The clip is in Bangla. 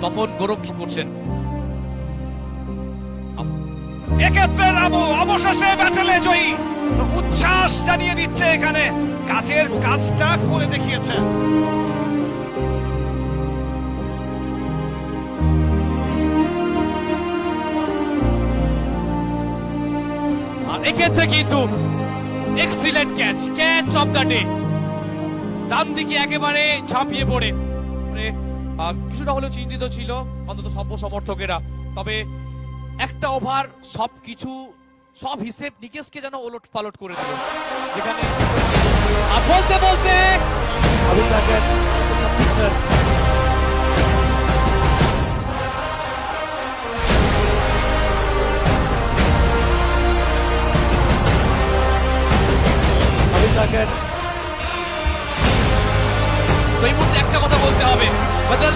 তপন গৌরব করছেন। এক্ষেত্রে রামু অবশেষে ব্যাটেলে জয়ী, তো উচ্ছ্বাস জানিয়ে দিচ্ছে এখানে, কাজের কাজটা করে দেখিয়েছে। আর এক্ষেত্রে কিন্তু excellent catch of the day, ডান দিকে একেবারে ঝাঁপিয়ে পড়ে কিছুটা হলেও চিন্তিত ছিল অন্তত সভ্য সমর্থকেরা, তবে একটা ওভার সবকিছু সব হিসেব নিকেশকে যেন ওলট পালট করে দিল, যেখানে আর বলতে বলতে তো এই মুহূর্তে একটা কথা বলতে হবে, বদল